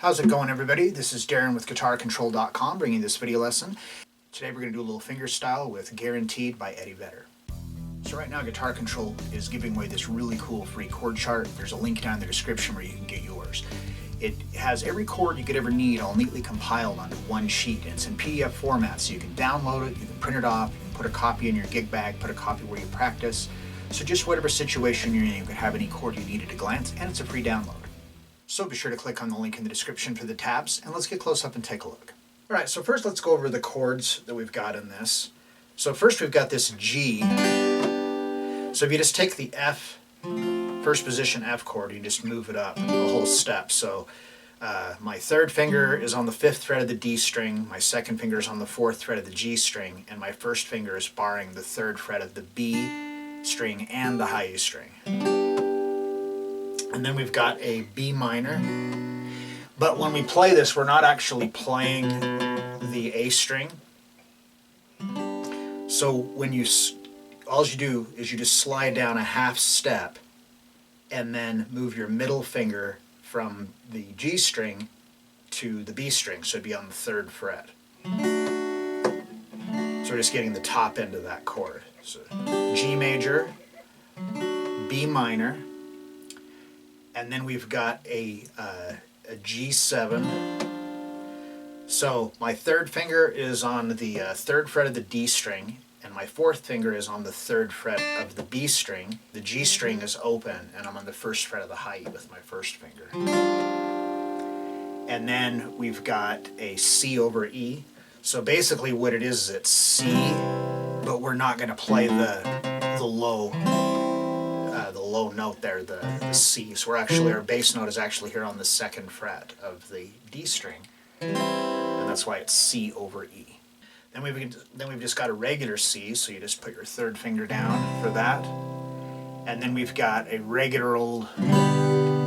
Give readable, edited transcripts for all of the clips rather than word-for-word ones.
How's it going, everybody? This is Darrin with GuitarControl.com bringing this video lesson. Today we're going to do a little fingerstyle with Guaranteed by Eddie Vedder. So right now Guitar Control is giving away this really cool free chord chart. There's a link down in the description where you can get yours. It has every chord you could ever need all neatly compiled onto one sheet, and it's in PDF format, so you can download it, you can print it off, you can put a copy in your gig bag, put a copy where you practice. So just whatever situation you're in, you can have any chord you need at a glance, and it's a free download. So be sure to click on the link in the description for the tabs, and let's get close up and take a look. Alright, so first let's go over the chords that we've got in this. So first we've got this G. So if you just take the F, first position F chord, you just move it up a whole step. So my third finger is on the 5th fret of the D string, my second finger is on the 4th fret of the G string, and my first finger is barring the 3rd fret of the B string and the high E string. And then we've got a B minor. But when we play this, we're not actually playing the A string. So when all you do is you just slide down a half step and then move your middle finger from the G string to the B string, so it'd be on the 3rd fret. So we're just getting the top end of that chord. So G major, B minor, and then we've got a G7. So my 3rd finger is on the 3rd fret of the D string, and my 4th finger is on the 3rd fret of the B string. The G string is open, and I'm on the 1st fret of the high E with my 1st finger. And then we've got a C over E. So basically what it is it's C, but we're not going to play the low note there, the C. So our bass note is actually here on the 2nd fret of the D string, and that's why it's C over E. Then we've just got a regular C, so you just put your 3rd finger down for that. And then we've got a regular old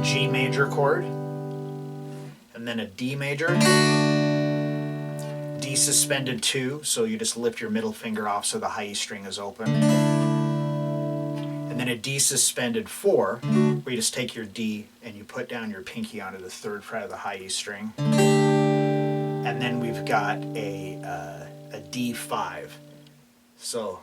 G major chord, and then a D major, D suspended 2, so you just lift your middle finger off so the high E string is open. And then a D suspended 4, where you just take your D and you put down your pinky onto the 3rd fret of the high E string. And then we've got a D5. So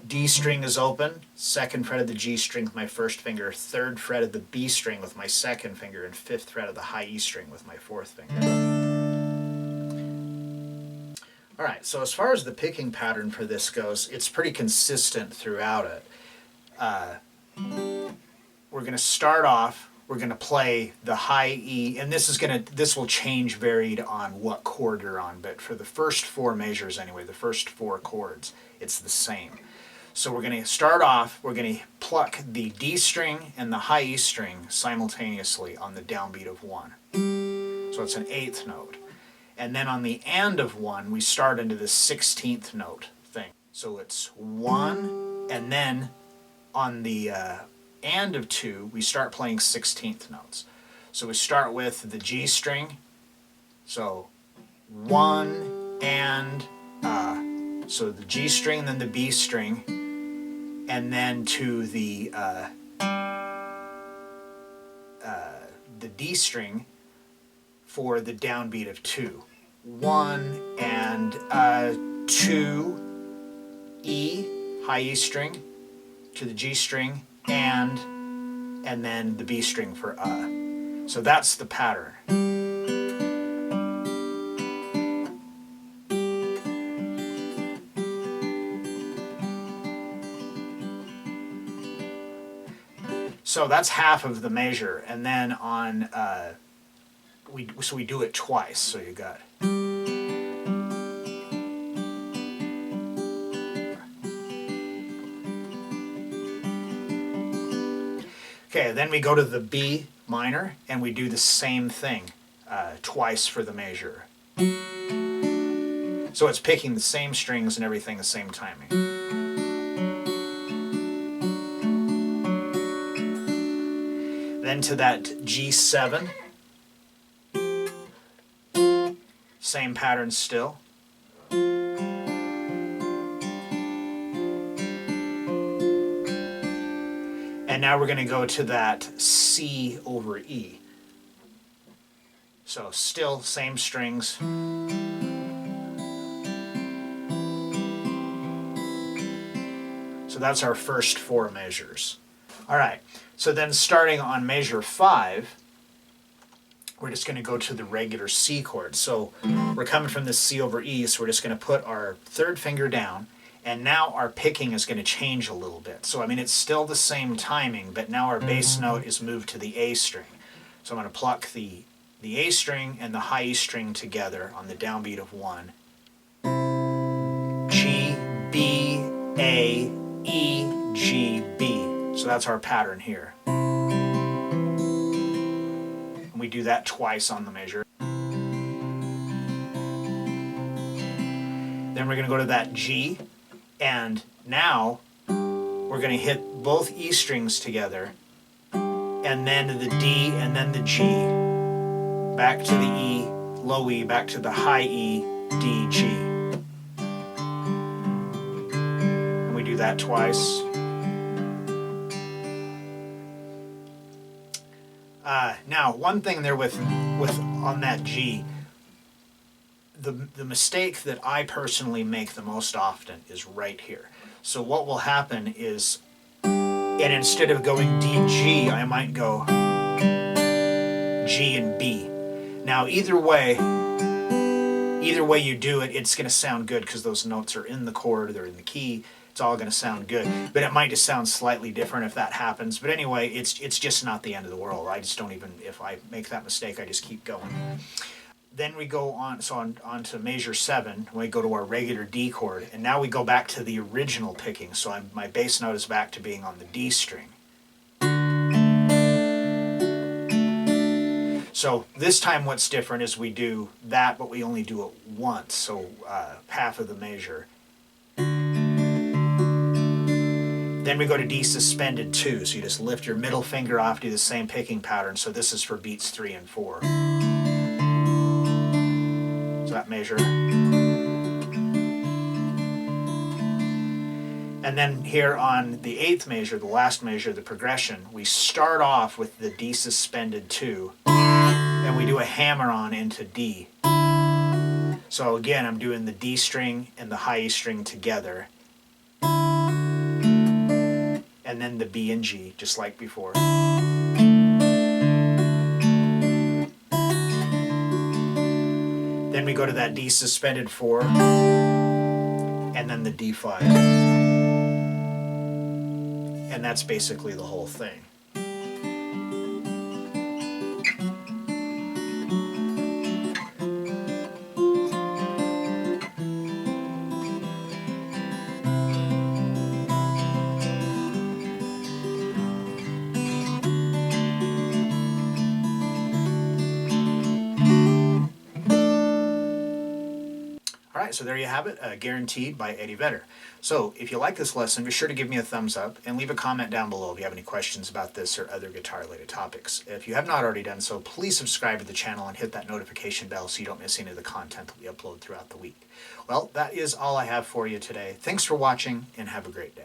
D string is open, 2nd fret of the G string with my 1st finger, 3rd fret of the B string with my 2nd finger, and 5th fret of the high E string with my 4th finger. Alright, so as far as the picking pattern for this goes, it's pretty consistent throughout it. We're going to start off, we're going to play the high E, and this will change varied on what chord you're on, but for the first 4 measures anyway, the first 4 chords, it's the same. So we're going to start off, we're going to pluck the D string and the high E string simultaneously on the downbeat of 1. So it's an 8th note. And then on the and of 1, we start into the 16th note thing. So it's 1, and then on the and of 2, we start playing 16th notes. So we start with the G string. So 1 and so the G string, then the B string, and then to the D string for the downbeat of 2. 1 and 2, E, high E string, to the G string, and then the B string for So that's the pattern. So that's half of the measure, and then on we do it twice. So you got okay, then we go to the B minor and we do the same thing twice for the measure. So it's picking the same strings and everything the same timing. Then to that G7, same pattern still. And now we're going to go to that C over E. So still same strings. So that's our first 4 measures. All right, so then starting on measure 5, we're just going to go to the regular C chord. So we're coming from this C over E, so we're just going to put our 3rd finger down, and now our picking is going to change a little bit. So I mean, it's still the same timing, but now our bass note is moved to the A string. So I'm going to pluck the A string and the high E string together on the downbeat of 1. G, B, A, E, G, B. So that's our pattern here. And we do that twice on the measure. Then we're going to go to that G, and now we're going to hit both E strings together, and then the D, and then the G, back to the E, low E, back to the high E, D, G. And we do that twice. Now, one thing there with on that G, the mistake that I personally make the most often is right here. So what will happen is, and instead of going D, G, I might go G and B. Now either way you do it, it's going to sound good because those notes are in the chord, they're in the key. It's all going to sound good, but it might just sound slightly different if that happens. But anyway, it's just not the end of the world. I just don't even, if I make that mistake, I just keep going. Then we go on, so on to measure 7, we go to our regular D chord, and now we go back to the original picking. So my bass note is back to being on the D string. So this time what's different is we do that, but we only do it once, so half of the measure. Then we go to D suspended 2, so you just lift your middle finger off, do the same picking pattern. So this is for beats 3 and 4. So that measure. And then here on the 8th measure, the last measure, the progression, we start off with the D suspended 2, and we do a hammer on into D. So again, I'm doing the D string and the high E string together, and then the B and G, just like before. Then we go to that D suspended 4, and then the D5. And that's basically the whole thing. Alright, so there you have it, Guaranteed by Eddie Vedder. So, if you like this lesson, be sure to give me a thumbs up and leave a comment down below if you have any questions about this or other guitar-related topics. If you have not already done so, please subscribe to the channel and hit that notification bell so you don't miss any of the content that we upload throughout the week. Well, that is all I have for you today. Thanks for watching, and have a great day.